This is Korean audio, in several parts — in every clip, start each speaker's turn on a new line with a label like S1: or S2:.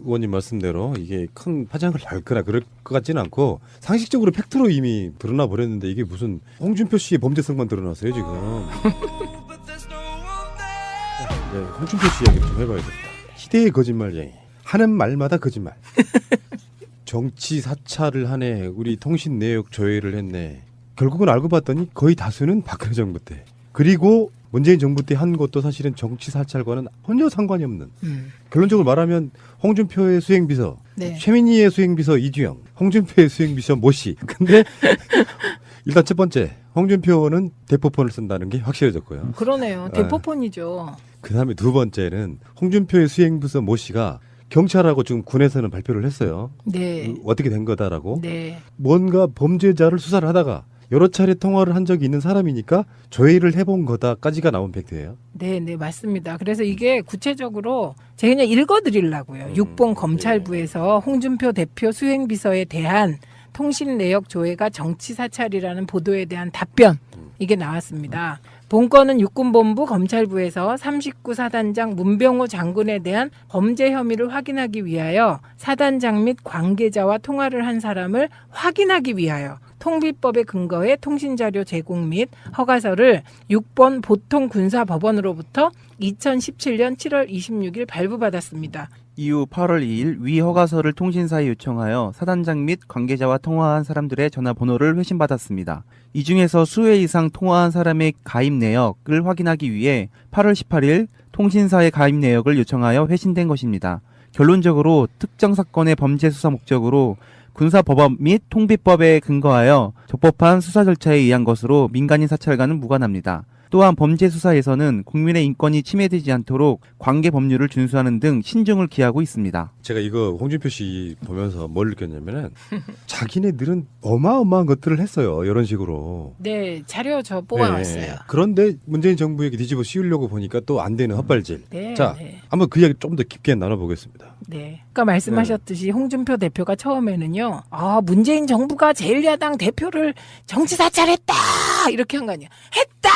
S1: 의원님 말씀대로 이게 큰 파장을 날 거나 그럴 것 같지는 않고 상식적으로 팩트로 이미 드러나 버렸는데 이게 무슨 홍준표 씨의 범죄성만 드러났어요 지금. 네, 홍준표 씨 이야기 좀 해봐야겠다. 희대의 거짓말쟁이. 하는 말마다 거짓말. 정치 사찰을 하네. 우리 통신 내역 조회를 했네. 결국은 알고 봤더니 거의 다수는 박근혜 정부 때. 그리고 문재인 정부 때 한 것도 사실은 정치 사찰과는 전혀 상관이 없는. 결론적으로 말하면 홍준표의 수행비서,
S2: 네.
S1: 최민희의 수행비서 이주영, 홍준표의 수행비서 모 씨. 근데 일단 첫 번째, 홍준표는 대포폰을 쓴다는 게 확실해졌고요.
S2: 그러네요. 대포폰이죠.
S1: 그 다음에 두 번째는 홍준표의 수행비서 모 씨가 경찰하고 지금 군에서는 발표를 했어요.
S2: 네.
S1: 어떻게 된 거다라고.
S2: 네.
S1: 뭔가 범죄자를 수사를 하다가 여러 차례 통화를 한 적이 있는 사람이니까 조회를 해본 거다까지가 나온 팩트예요.
S2: 네, 네, 맞습니다. 그래서 이게 구체적으로 제가 그냥 읽어드리려고요. 육본 검찰부에서 홍준표 대표 수행비서에 대한 통신 내역 조회가 정치 사찰이라는 보도에 대한 답변 이게 나왔습니다. 본건은 육군본부 검찰부에서 39 사단장 문병호 장군에 대한 범죄 혐의를 확인하기 위하여 사단장 및 관계자와 통화를 한 사람을 확인하기 위하여 통비법에 근거해 통신자료 제공 및 허가서를 6번 보통군사법원으로부터 2017년 7월 26일 발부받았습니다.
S3: 이후 8월 2일 위 허가서를 통신사에 요청하여 사단장 및 관계자와 통화한 사람들의 전화번호를 회신받았습니다. 이 중에서 수회 이상 통화한 사람의 가입 내역을 확인하기 위해 8월 18일 통신사의 가입 내역을 요청하여 회신된 것입니다. 결론적으로 특정 사건의 범죄 수사 목적으로 군사법원 및 통비법에 근거하여 적법한 수사 절차에 의한 것으로 민간인 사찰과는 무관합니다. 또한 범죄 수사에서는 국민의 인권이 침해되지 않도록 관계 법률을 준수하는 등 신중을 기하고 있습니다.
S1: 제가 이거 홍준표 씨 보면서 뭘 느꼈냐면은 자기네들은 어마어마한 것들을 했어요. 이런 식으로.
S2: 네, 자료 저 뽑아왔어요.
S1: 네. 그런데 문재인 정부에게 뒤집어 씌우려고 보니까 또 안 되는 헛발질.
S2: 네,
S1: 자,
S2: 네.
S1: 한번 그 이야기 좀 더 깊게 나눠보겠습니다.
S2: 네. 아까 말씀하셨듯이 홍준표 대표가 처음에는요. 문재인 정부가 제1야당 대표를 정치 사찰했다 이렇게 한 거 아니에요. 했다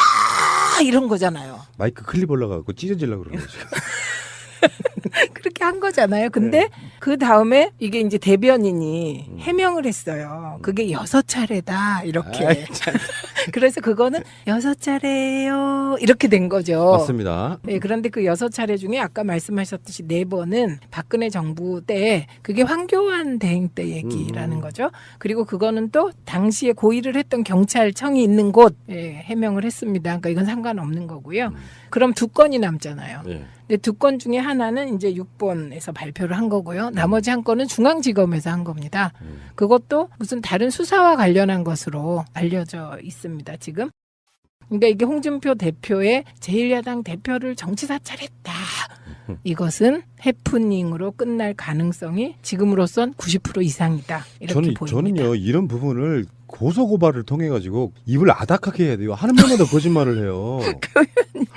S2: 이런 거잖아요.
S1: 마이크 클립 올라가고 찢어지려고 그러는 거죠.
S2: 그렇게 한 거잖아요. 근데 그 다음에 이게 이제 대변인이 해명을 했어요. 그게 6차례다 이렇게. 그래서 그거는 6차례요 이렇게 된 거죠.
S1: 맞습니다.
S2: 네, 그런데 그 6차례 중에 아까 말씀하셨듯이 4번은 박근혜 정부 때 그게 황교안 대행 때 얘기라는 거죠. 그리고 그거는 또 당시에 고의를 했던 경찰청이 있는 곳 해명을 했습니다. 그러니까 이건 상관없는 거고요. 그럼 2건이 남잖아요.
S1: 네.
S2: 근데 2건 중에 하나는 이제 6번에서 발표를 한 거고요. 나머지 한 건은 중앙지검에서 한 겁니다. 그것도 무슨 다른 수사와 관련한 것으로 알려져 있습니다. 지금. 그러니까 이게 홍준표 대표의 제1야당 대표를 정치 사찰했다. 이것은 해프닝으로 끝날 가능성이 지금으로선 90% 이상이다. 이렇게 보입니다.
S1: 저는요 이런 부분을 고소고발을 통해 가지고 입을 아닥하게 해야 돼요. 하는 말마다 거짓말을 해요.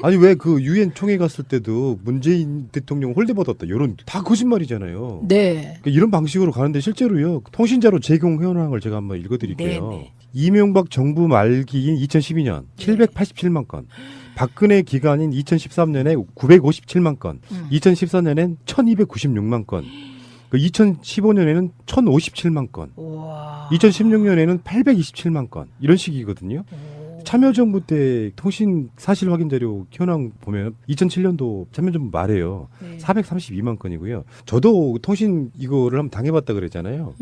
S1: 아니 왜 그 유엔 총회 갔을 때도 문재인 대통령 홀대받았다. 이런 다 거짓말이잖아요.
S2: 네.
S1: 그러니까 이런 방식으로 가는데 실제로요. 통신자로 제공 현황을 제가 한번 읽어드릴게요.
S2: 네.
S1: 이명박 정부 말기인 2012년 787만 건. 박근혜 기간인 2013년에 957만 건, 2014년엔 1296만 건, 2015년에는 1057만 건,
S2: 우와.
S1: 2016년에는 827만 건 이런 식이거든요. 참여정부 때 통신 사실 확인 자료 현황 보면 2007년도 참여정부 말이에요.
S2: 네.
S1: 432만 건이고요. 저도 통신 이거를 한번 당해봤다 그랬잖아요.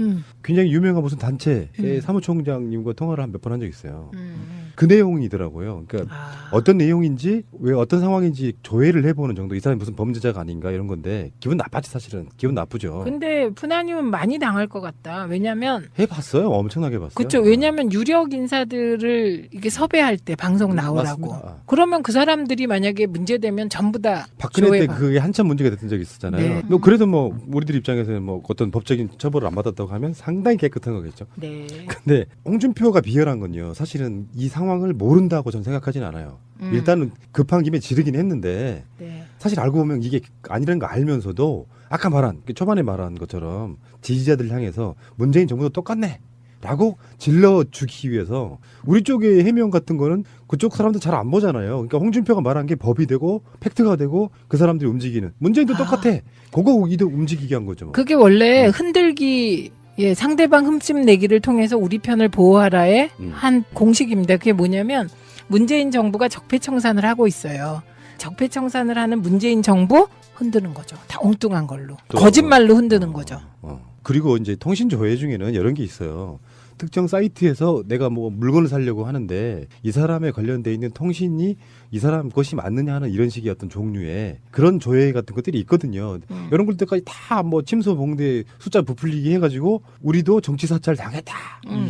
S1: 굉장히 유명한 무슨 단체의 사무총장님과 통화를 한 몇 번 한 적 있어요. 그 내용이더라고요. 그러니까 어떤 내용인지 왜 어떤 상황인지 조회를 해보는 정도. 이 사람이 무슨 범죄자가 아닌가 이런 건데 기분 나빴지 사실은. 기분 나쁘죠.
S2: 근데 푸나님은 많이 당할 것 같다. 왜냐면
S1: 해봤어요. 엄청나게 봤어요.
S2: 그렇죠. 왜냐하면 유력 인사들을 이게 섭외할 때 방송 나오라고.
S1: 맞습니다.
S2: 그러면 그 사람들이 만약에 문제되면 전부 다
S1: 박근혜 때
S2: 조회가.
S1: 그게 한참 문제가 됐던 적이 있었잖아요.
S2: 네.
S1: 뭐 그래도 뭐 우리들 입장에서는 뭐 어떤 법적인 처벌을 안 받았다고 하면 상당히 깨끗한 거겠죠.
S2: 네.
S1: 근데 홍준표가 비열한 건요. 사실은 이 상황을 모른다고 저는 생각하진 않아요. 일단은 급한 김에 지르긴 했는데
S2: 네.
S1: 사실 알고 보면 이게 아니라는 거 알면서도 아까 말한 초반에 말한 것처럼 지지자들 향해서 문재인 정부도 똑같네. 라고 질러주기 위해서 우리 쪽의 해명 같은 거는 그쪽 사람들 잘 안 보잖아요. 그러니까 홍준표가 말한 게 법이 되고 팩트가 되고 그 사람들이 움직이는. 문재인도 똑같아. 그거 이도 움직이게 한 거죠.
S2: 그게 원래 흔들기 예, 상대방 흠집 내기를 통해서 우리 편을 보호하라의 한 공식입니다. 그게 뭐냐면 문재인 정부가 적폐청산을 하고 있어요. 적폐청산을 하는 문재인 정부 흔드는 거죠. 다 엉뚱한 걸로. 거짓말로 흔드는 거죠.
S1: 그리고 이제 통신 조회 중에는 이런 게 있어요. 특정 사이트에서 내가 뭐 물건을 사려고 하는데 이 사람에 관련돼 있는 통신이 이 사람 것이 맞느냐 하는 이런 식의 어떤 종류의 그런 조회 같은 것들이 있거든요. 이런 것들까지 다 뭐 침소 봉대 숫자 부풀리기 해가지고 우리도 정치 사찰 당했다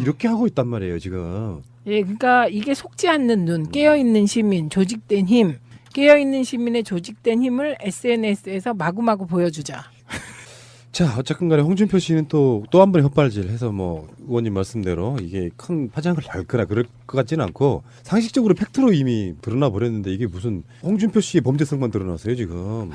S1: 이렇게 하고 있단 말이에요 지금.
S2: 예, 그러니까 이게 속지 않는 눈, 깨어있는 시민, 조직된 힘, 깨어있는 시민의 조직된 힘을 SNS에서 마구마구 보여주자.
S1: 자, 어쨌든 간에 홍준표 씨는 또 한 번 헛발질해서 뭐 의원님 말씀대로 이게 큰 파장을 날거나 그럴 것 같지는 않고 상식적으로 팩트로 이미 드러나 버렸는데 이게 무슨 홍준표 씨의 범죄성만 드러났어요 지금.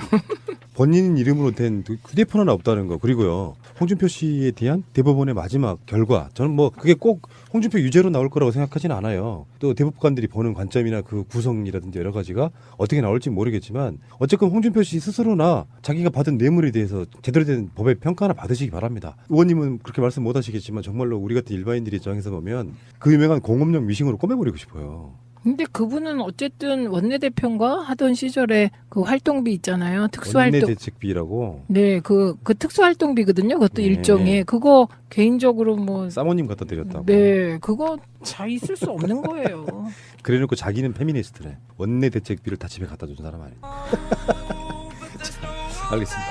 S1: 본인 이름으로 된 휴대폰 하나 없다는 거. 그리고요 홍준표 씨에 대한 대법원의 마지막 결과 저는 뭐 그게 꼭 홍준표 유죄로 나올 거라고 생각하지는 않아요. 또 대법관들이 보는 관점이나 그 구성이라든지 여러 가지가 어떻게 나올지 모르겠지만 어쨌건 홍준표 씨 스스로나 자기가 받은 뇌물에 대해서 제대로 된 법의 평가나 받으시기 바랍니다. 의원님은 그렇게 말씀 못 하시겠지만 정말로 우리 같은 일반인들이 입장에서 보면 그 유명한 공업용 미싱으로 꼬매버리고 싶어요.
S2: 근데 그분은 어쨌든 원내대표인가 하던 시절에 그 활동비 있잖아요. 특수활동.
S1: 원내대책비라고.
S2: 네, 그 특수활동비거든요. 그것도
S1: 네.
S2: 일종의 그거 개인적으로 뭐.
S1: 사모님 갖다 드렸다고.
S2: 네, 그거 잘 있을 수 없는 거예요.
S1: 그래놓고 자기는 페미니스트래. 원내대책비를 다 집에 갖다 준 사람 아니에요. 알겠습니다.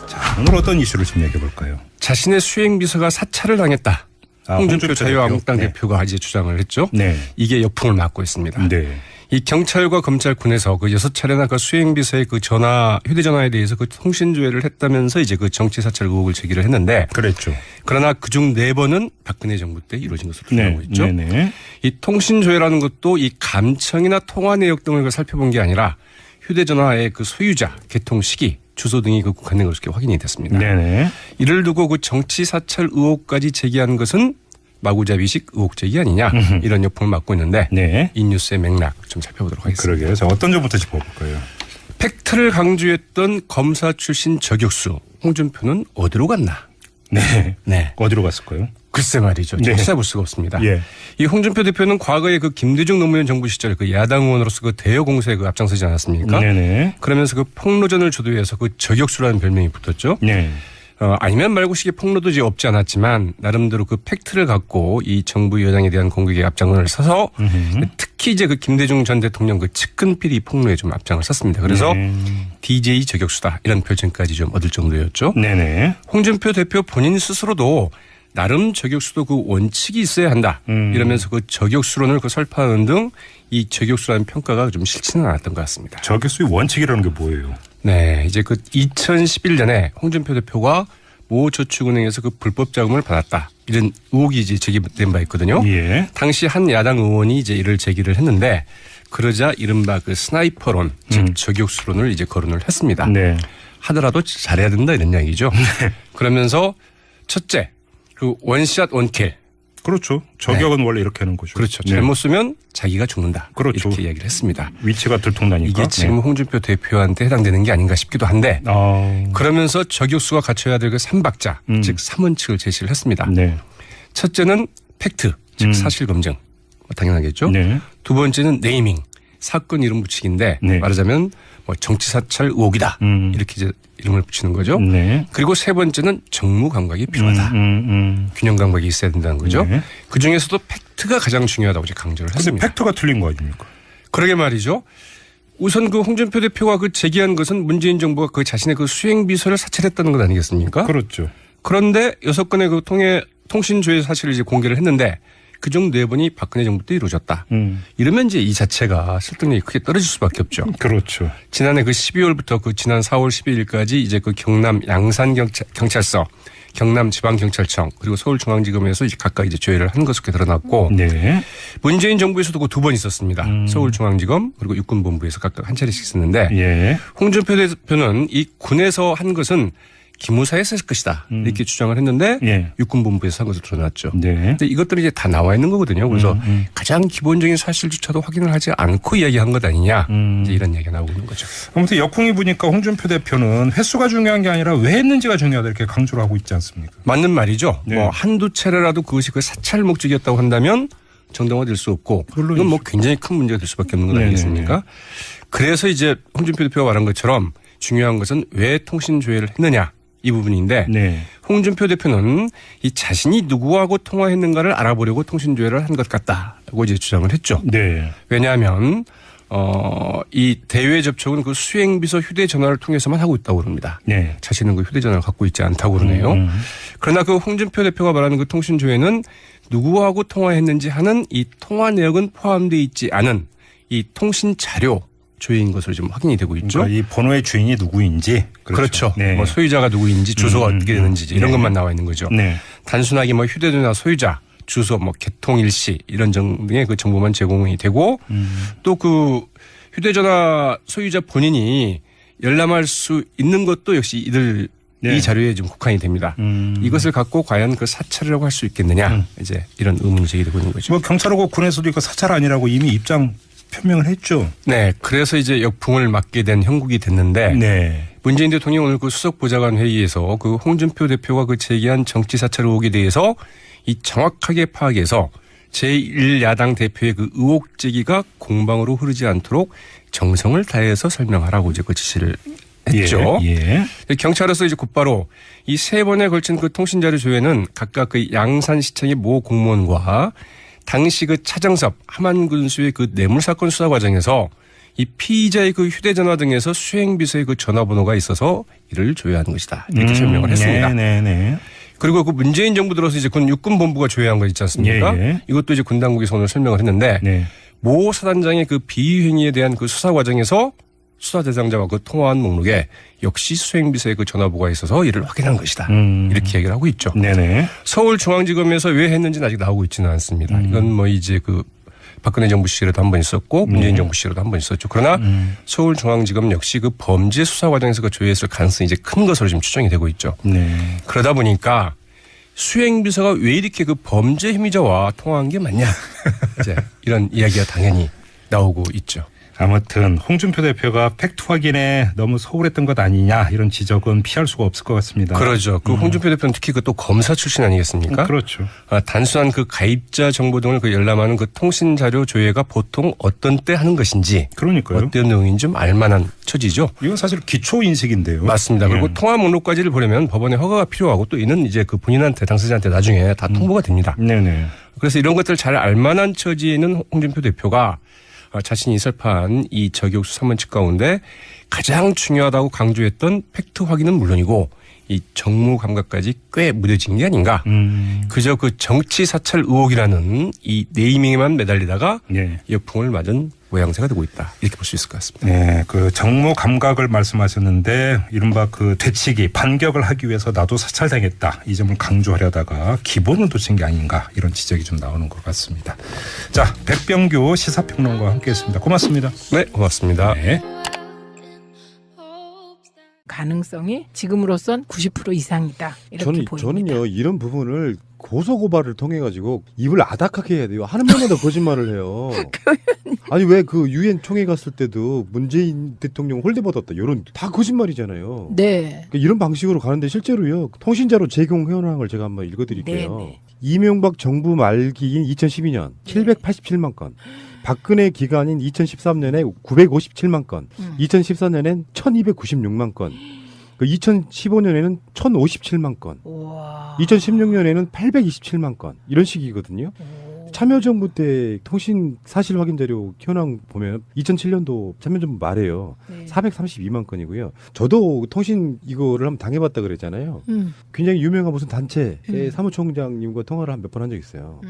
S4: 자, 오늘 어떤 이슈를 좀 얘기해볼까요?
S5: 자신의 수행비서가 사찰을 당했다. 홍준표 자유한국당
S4: 네.
S5: 대표가 이제 주장을 했죠.
S4: 네.
S5: 이게 역풍을 맞고 있습니다.
S4: 네.
S5: 이 경찰과 검찰군에서 그 6차례나 그 수행비서의 그 휴대전화에 대해서 그 통신조회를 했다면서 이제 그 정치사찰 의혹을 제기를 했는데.
S4: 그랬죠.
S5: 그러나 그중 4번은 박근혜 정부 때 이루어진 것으로 주장하고 있죠.
S4: 네네.
S5: 이 통신조회라는 것도 이 감청이나 통화 내역 등을 살펴본 게 아니라 휴대전화의 그 소유자, 개통 시기, 주소 등이 그 국한된 것으로 확인이 됐습니다.
S4: 네네.
S5: 이를 두고 그 정치 사찰 의혹까지 제기한 것은 마구잡이식 의혹 제기 아니냐 이런 역풍을 맞고 있는데
S4: 네.
S5: 이 뉴스의 맥락 좀 살펴보도록 하겠습니다.
S4: 그러게요. 자, 어떤 점부터 짚어볼까요?
S5: 팩트를 강조했던 검사 출신 저격수 홍준표는 어디로 갔나?
S4: 네.
S5: 네.
S4: 어디로 갔을까요?
S5: 글쎄 말이죠.
S4: 네.
S5: 찾아볼 수가 없습니다.
S4: 예.
S5: 이 홍준표 대표는 과거에 그 김대중 노무현 정부 시절 그 야당 의원으로서 그 대여 공세에 그 앞장서지 않았습니까?
S4: 네네.
S5: 그러면서 그 폭로전을 주도해서 그 저격수라는 별명이 붙었죠.
S4: 네.
S5: 아니면 말고식의 폭로도 이제 없지 않았지만 나름대로 그 팩트를 갖고 이 정부 여당에 대한 공격에 앞장을 서서 특히 이제 그 김대중 전 대통령 그 측근 비리 폭로에 좀 앞장을 섰습니다. 그래서 DJ 저격수다 이런 별칭까지 좀 얻을 정도였죠.
S4: 네네.
S5: 홍준표 대표 본인 스스로도 나름 저격수도 그 원칙이 있어야 한다. 이러면서 그 저격수론을 그 설파하는 등 이 저격수라는 평가가 좀 싫지는 않았던 것 같습니다.
S4: 저격수의 원칙이라는 게 뭐예요?
S5: 네, 이제 그 2011년에 홍준표 대표가 모 저축은행에서 그 불법 자금을 받았다. 이런 의혹이 이제 제기된 바 있거든요.
S4: 예.
S5: 당시 한 야당 의원이 이제 이를 제기를 했는데 그러자 이른바 그 스나이퍼론, 즉 저격수론을 이제 거론을 했습니다.
S4: 네.
S5: 하더라도 잘해야 된다 이런 이야기죠. 그러면서 첫째, 그 원샷 원킬.
S4: 그렇죠. 저격은 원래 이렇게 하는 거죠.
S5: 그렇죠.
S4: 네.
S5: 잘못 쓰면 자기가 죽는다.
S4: 그렇죠.
S5: 이렇게 이야기를 했습니다.
S4: 위치가 들통나니까.
S5: 이게 지금 홍준표 대표한테 해당되는 게 아닌가 싶기도 한데 그러면서 저격수가 갖춰야 될 그 3박자 즉 3원칙을 제시를 했습니다.
S4: 네.
S5: 첫째는 팩트 즉 사실 검증 당연하겠죠.
S4: 네.
S5: 두 번째는 네이밍 사건 이름 붙이기인데
S4: 네.
S5: 말하자면 뭐 정치 사찰 의혹이다 이렇게 이제 이름을 붙이는 거죠.
S4: 네.
S5: 그리고 세 번째는 정무 감각이 필요하다. 균형 감각이 있어야 된다는 거죠.
S4: 네.
S5: 그 중에서도 팩트가 가장 중요하다고 이제 강조를
S4: 근데
S5: 했습니다.
S4: 팩트가 틀린 거 아닙니까?
S5: 그러게 말이죠. 우선 그 홍준표 대표가 그 제기한 것은 문재인 정부가 그 자신의 그 수행비서를 사찰했다는 것 아니겠습니까?
S4: 그렇죠.
S5: 그런데 6건의 그 통신조회 사실을 이제 공개를 했는데 그중 4번이 박근혜 정부 때 이루어졌다. 이러면 이제 이 자체가 설득력이 크게 떨어질 수밖에 없죠.
S4: 그렇죠.
S5: 지난해 그 12월부터 그 지난 4월 12일까지 이제 그 경남 양산경찰서, 경남지방경찰청 그리고 서울중앙지검에서 이제 각각 이제 조회를 한 것으로 드러났고
S4: 네.
S5: 문재인 정부에서도 그 2번 있었습니다. 서울중앙지검 그리고 육군본부에서 각각 한 차례씩 있었는데
S4: 예.
S5: 홍준표 대표는 이 군에서 한 것은 기무사에서 했을 것이다. 이렇게 주장을 했는데
S4: 예.
S5: 육군본부에서 한 것으로 드러났죠.
S4: 네.
S5: 근데 이것들이 이제 다 나와 있는 거거든요. 그래서 가장 기본적인 사실조차도 확인을 하지 않고 이야기한 것 아니냐. 이제 이런 얘기가 나오고 있는 거죠.
S4: 아무튼 역풍이 부니까 홍준표 대표는 횟수가 중요한 게 아니라 왜 했는지가 중요하다 이렇게 강조를 하고 있지 않습니까?
S5: 맞는 말이죠.
S4: 네.
S5: 뭐 한두 차례라도 그것이 그 사찰 목적이었다고 한다면 정당화될 수 없고
S4: 물론이죠.
S5: 이건 뭐 굉장히 큰 문제가 될 수밖에 없는 것
S4: 네네네.
S5: 아니겠습니까? 그래서 이제 홍준표 대표가 말한 것처럼 중요한 것은 왜 통신 조회를 했느냐 이 부분인데
S4: 네.
S5: 홍준표 대표는 이 자신이 누구하고 통화했는가를 알아보려고 통신 조회를 한 것 같다고 이제 주장을 했죠.
S4: 네.
S5: 왜냐하면 이 대외 접촉은 그 수행비서 휴대전화를 통해서만 하고 있다고 그럽니다.
S4: 네.
S5: 자신은 그 휴대전화를 갖고 있지 않다고 그러네요. 그러나 그 홍준표 대표가 말하는 그 통신 조회는 누구하고 통화했는지 하는 이 통화 내역은 포함되어 있지 않은 이 통신 자료 조회인 것으로 지금 확인이 되고 있죠.
S4: 그러니까 이 번호의 주인이 누구인지.
S5: 그렇죠.
S4: 네.
S5: 뭐 소유자가 누구인지 주소가 어떻게 되는지 이제 이런
S4: 네.
S5: 것만 나와 있는 거죠.
S4: 네.
S5: 단순하게 뭐 휴대전화 소유자, 주소, 뭐 개통일시 이런 등의 그 정보만 제공이 되고 또 그 휴대전화 소유자 본인이 열람할 수 있는 것도 역시 이들
S4: 네.
S5: 이 자료에 좀 국한이 됩니다. 이것을 갖고 과연 그 사찰이라고 할 수 있겠느냐 이제 이런 의문이 제기되고 있는 거죠.
S4: 뭐 경찰하고 군에서도 이거 사찰 아니라고 이미 입장 표명을 했죠.
S5: 네, 그래서 이제 역풍을 맞게 된 형국이 됐는데
S4: 네.
S5: 문재인 대통령 오늘 그 수석보좌관 회의에서 그 홍준표 대표가 그 제기한 정치 사찰 의혹에 대해서 이 정확하게 파악해서 제1야당 대표의 그 의혹 제기가 공방으로 흐르지 않도록 정성을 다해서 설명하라고 이제 그 지시를 했죠.
S4: 예. 예.
S5: 경찰에서 이제 곧바로 이 세 번에 걸친 그 통신자료 조회는 각각 그 양산시청의 모 공무원과 당시 그 차정섭 함안군수의 그 뇌물사건 수사 과정에서 이 피의자의 그 휴대전화 등에서 수행비서의 그 전화번호가 있어서 이를 조회하는 것이다. 이렇게 설명을 했습니다.
S4: 네네네.
S5: 그리고 그 문재인 정부 들어서 이제 군 육군본부가 조회한 거 있지 않습니까?
S4: 예, 예.
S5: 이것도 이제 군 당국에서 오늘 설명을 했는데
S4: 네.
S5: 모 사단장의 그 비위행위에 대한 그 수사 과정에서 수사 대상자와 그 통화한 목록에 역시 수행비서의 그 전화번호가 있어서 이를 확인한 것이다. 이렇게 얘기를 하고 있죠.
S4: 네네.
S5: 서울중앙지검에서 왜 했는지는 아직 나오고 있지는 않습니다. 이건 뭐 이제 그 박근혜 정부 시절에도 한 번 있었고 문재인 정부 시절에도 한 번 있었죠. 그러나 서울중앙지검 역시 그 범죄 수사 과정에서 그 조회했을 가능성이 이제 큰 것으로 지금 추정이 되고 있죠.
S4: 네.
S5: 그러다 보니까 수행비서가 왜 이렇게 그 범죄 혐의자와 통화한 게 맞냐. 이제 이런 이야기가 당연히 나오고 있죠.
S4: 아무튼 홍준표 대표가 팩트 확인에 너무 소홀했던 것 아니냐 이런 지적은 피할 수가 없을 것 같습니다.
S5: 그러죠. 그 홍준표 대표는 특히 그 또 검사 출신 아니겠습니까?
S4: 그렇죠.
S5: 단순한 그 가입자 정보 등을 그 열람하는 그 통신 자료 조회가 보통 어떤 때 하는 것인지
S4: 그러니까요.
S5: 어떤 내용인지 좀 알만한 처지죠.
S4: 이건 사실 기초 인식인데요.
S5: 맞습니다. 그리고
S4: 예.
S5: 통화 목록까지를 보려면 법원의 허가가 필요하고 또 이는 이제 그 본인한테 당사자한테 나중에 다 통보가 됩니다.
S4: 네네.
S5: 그래서 이런 것들을 잘 알만한 처지에 있는 홍준표 대표가 자신이 설파한 이 저격 수사문칙 가운데 가장 중요하다고 강조했던 팩트 확인은 물론이고 이 정무 감각까지 꽤 무뎌진 게 아닌가. 그저 그 정치 사찰 의혹이라는 이 네이밍에만 매달리다가
S4: 네.
S5: 역풍을 맞은 모양새가 되고 있다. 이렇게 볼 수 있을 것 같습니다.
S4: 네, 그 정무 감각을 말씀하셨는데 이른바 그 되치기 반격을 하기 위해서 나도 사찰당했다 이 점을 강조하려다가 기본을 놓친 게 아닌가 이런 지적이 좀 나오는 것 같습니다. 자, 백병규 시사평론가와 함께했습니다. 고맙습니다.
S5: 네, 고맙습니다.
S4: 네.
S2: 가능성이 지금으로선 90% 이상이다. 이렇게 보입니다.
S1: 저는요 이런 부분을 고소고발을 통해 가지고 입을 아닥하게 해야 돼요. 하는 말마다 거짓말을 해요. 아니 왜 그 유엔 총회 갔을 때도 문재인 대통령 홀대 받았다 이런 다 거짓말이잖아요.
S2: 네.
S1: 그러니까 이런 방식으로 가는데 실제로요 통신자로 제공 현황을 제가 한번 읽어드릴게요.
S2: 네네.
S1: 이명박 정부 말기인 2012년 787만 건. 박근혜 기간인 2013년에 957만 건, 2014년엔 1296만 건, 2015년에는 1057만 건,
S2: 우와.
S1: 2016년에는 827만 건 이런 식이거든요. 참여정부 때 통신 사실 확인 자료 현황 보면 2007년도 참여정부 말에요.
S2: 네.
S1: 432만 건이고요. 저도 통신 이거를 한번 당해봤다 그랬잖아요. 굉장히 유명한 무슨 단체의 사무총장님과 통화를 한 몇 번 한 적 있어요.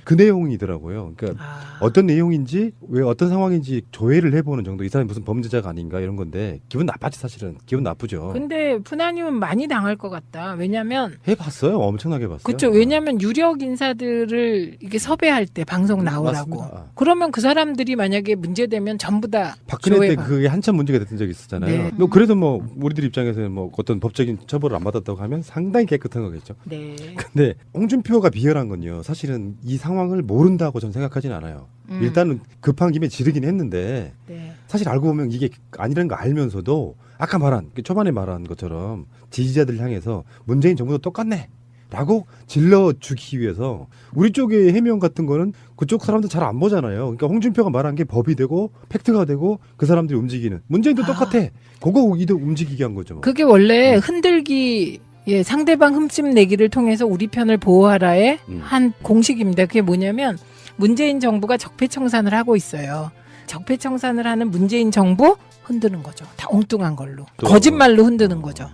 S1: 그 내용이더라고요. 그러니까 어떤 내용인지 왜 어떤 상황인지 조회를 해보는 정도. 이 사람이 무슨 범죄자가 아닌가 이런 건데 기분 나빠지 사실은. 기분 나쁘죠.
S2: 근데 푸나님은 많이 당할 것 같다. 왜냐면
S1: 해봤어요. 엄청나게 봤어요.
S2: 그렇죠. 왜냐하면 유력 인사들을 이게 섭외할 때 방송 나오라고.
S1: 맞습니다.
S2: 그러면 그 사람들이 만약에 문제되면 전부 다
S1: 박근혜 때
S2: 조회가.
S1: 그게 한참 문제가 됐던 적이 있었잖아요.
S2: 네.
S1: 뭐 그래도 뭐 우리들 입장에서는 뭐 어떤 법적인 처벌을 안 받았다고 하면 상당히 깨끗한 거겠죠.
S2: 네.
S1: 근데 홍준표가 비열한 건요. 사실은 이 상황을 모른다고 저는 생각하진 않아요. 일단은 급한 김에 지르긴 했는데
S2: 네.
S1: 사실 알고 보면 이게 아니라는 거 알면서도 아까 말한 초반에 말한 것처럼 지지자들 향해서 문재인 정부도 똑같네 라고 질러주기 위해서 우리 쪽의 해명 같은 거는 그쪽 사람들 잘 안 보잖아요. 그러니까 홍준표가 말한 게 법이 되고 팩트가 되고 그 사람들이 움직이는 문재인도 똑같아. 그거 이도 움직이게 한 거죠.
S2: 그게 원래 흔들기 예, 상대방 흠집 내기를 통해서 우리 편을 보호하라의 한 공식입니다. 그게 뭐냐면 문재인 정부가 적폐청산을 하고 있어요. 적폐청산을 하는 문재인 정부 흔드는 거죠. 다 엉뚱한 걸로.
S1: 또,
S2: 거짓말로 흔드는 거죠.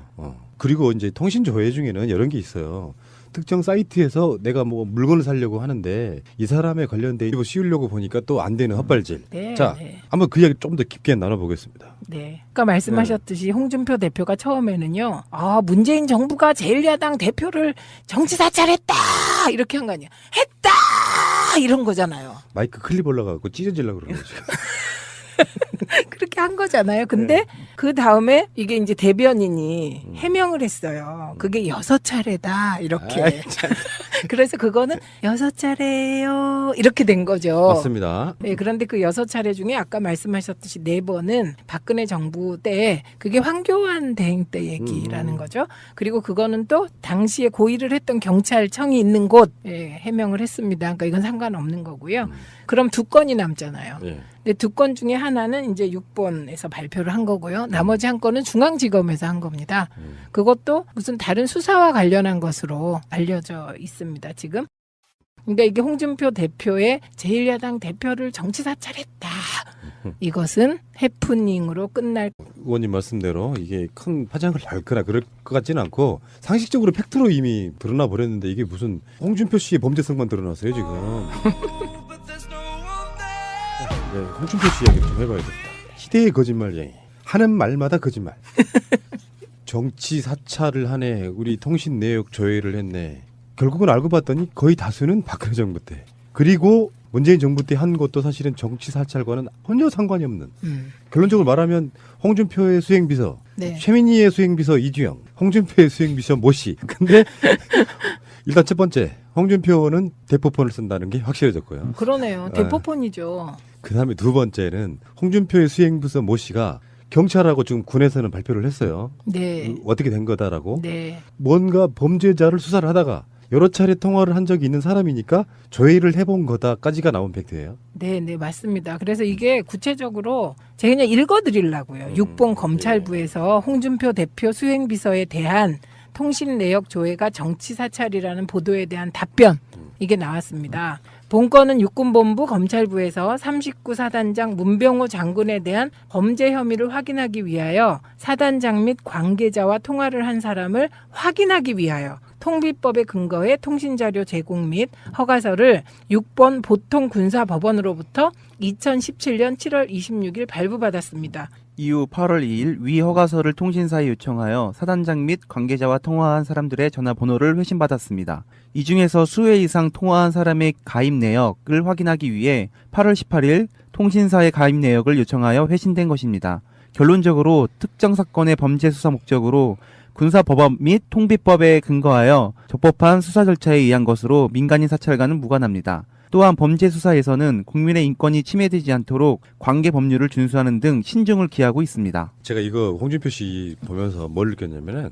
S1: 그리고 이제 통신 조회 중에는 이런 게 있어요. 특정 사이트에서 내가 뭐 물건을 사려고 하는데 이 사람에 관련된 이거 씌우려고 보니까 또 안 되는 헛발질.
S2: 네,
S1: 자,
S2: 네.
S1: 한번 그 이야기 좀 더 깊게 나눠보겠습니다.
S2: 네. 아까 말씀하셨듯이 홍준표 대표가 처음에는요. 문재인 정부가 제1야당 대표를 정치 사찰했다. 이렇게 한 거 아니야. 했다. 이런 거잖아요.
S1: 마이크 클립 올라가고 찢어지려고 그러는 거죠.
S2: 그렇게 한 거잖아요. 근데 그 다음에 이게 이제 대변인이 해명을 했어요. 그게 6차례다. 이렇게. 그래서 그거는 6차례요. 이렇게 된 거죠.
S1: 맞습니다.
S2: 네, 그런데 그 6차례 중에 아까 말씀하셨듯이 4번은 박근혜 정부 때 그게 황교안 대행 때 얘기라는 거죠. 그리고 그거는 또 당시에 고의를 했던 경찰청이 있는 곳 해명을 했습니다. 그러니까 이건 상관없는 거고요. 그럼 2건이 남잖아요.
S1: 예.
S2: 근데 2건 중에 하나는 이제 6번에서 발표를 한 거고요. 나머지 한 건은 중앙지검에서 한 겁니다. 그것도 무슨 다른 수사와 관련한 것으로 알려져 있습니다. 지금. 그러니까 이게 홍준표 대표의 제1야당 대표를 정치 사찰했다. 이것은 해프닝으로 끝날.
S1: 의원님 말씀대로 이게 큰 파장을 날거나 그럴 것 같지는 않고 상식적으로 팩트로 이미 드러나 버렸는데 이게 무슨 홍준표 씨의 범죄성만 드러났어요 지금. 네, 홍준표 씨 이야기 좀 해봐야겠다. 희대의 거짓말쟁이. 하는 말마다 거짓말. 정치 사찰을 하네. 우리 통신 내역 조회를 했네. 결국은 알고 봤더니 거의 다수는 박근혜 정부 때. 그리고 문재인 정부 때 한 것도 사실은 정치 사찰과는 전혀 상관이 없는. 결론적으로 말하면 홍준표의 수행비서,
S2: 네.
S1: 최민희의 수행비서 이주영, 홍준표의 수행비서 모 씨. 근데 일단 첫 번째, 홍준표는 대포폰을 쓴다는 게 확실해졌고요.
S2: 그러네요. 대포폰이죠.
S1: 그 다음에 2번째는 홍준표의 수행비서 모 씨가 경찰하고 지금 군에서는 발표를 했어요.
S2: 네.
S1: 어떻게 된 거다라고.
S2: 네.
S1: 뭔가 범죄자를 수사를 하다가 여러 차례 통화를 한 적이 있는 사람이니까 조회를 해본 거다까지가 나온 팩트예요.
S2: 네, 네, 맞습니다. 그래서 이게 구체적으로 제가 그냥 읽어드리려고요. 6번 검찰부에서 홍준표 대표 수행비서에 대한 통신 내역 조회가 정치 사찰이라는 보도에 대한 답변 이게 나왔습니다. 본건은 육군본부 검찰부에서 39 사단장 문병호 장군에 대한 범죄 혐의를 확인하기 위하여 사단장 및 관계자와 통화를 한 사람을 확인하기 위하여 통비법에 근거해 통신자료 제공 및 허가서를 6번 보통군사법원으로부터 2017년 7월 26일 발부받았습니다.
S3: 이후 8월 2일 위 허가서를 통신사에 요청하여 사단장 및 관계자와 통화한 사람들의 전화번호를 회신받았습니다. 이 중에서 수회 이상 통화한 사람의 가입 내역을 확인하기 위해 8월 18일 통신사의 가입 내역을 요청하여 회신된 것입니다. 결론적으로 특정 사건의 범죄 수사 목적으로 군사법원 및 통비법에 근거하여 적법한 수사 절차에 의한 것으로 민간인 사찰과는 무관합니다. 또한 범죄 수사에서는 국민의 인권이 침해되지 않도록 관계 법률을 준수하는 등 신중을 기하고 있습니다.
S1: 제가 이거 홍준표 씨 보면서 뭘 느꼈냐면은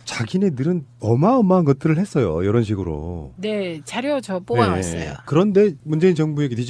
S1: 자기네들은 어마어마한 것들을 했어요. 이런 식으로.
S2: 네, 자료 저 뽑아왔어요.
S1: 그런데 문재인 정부에게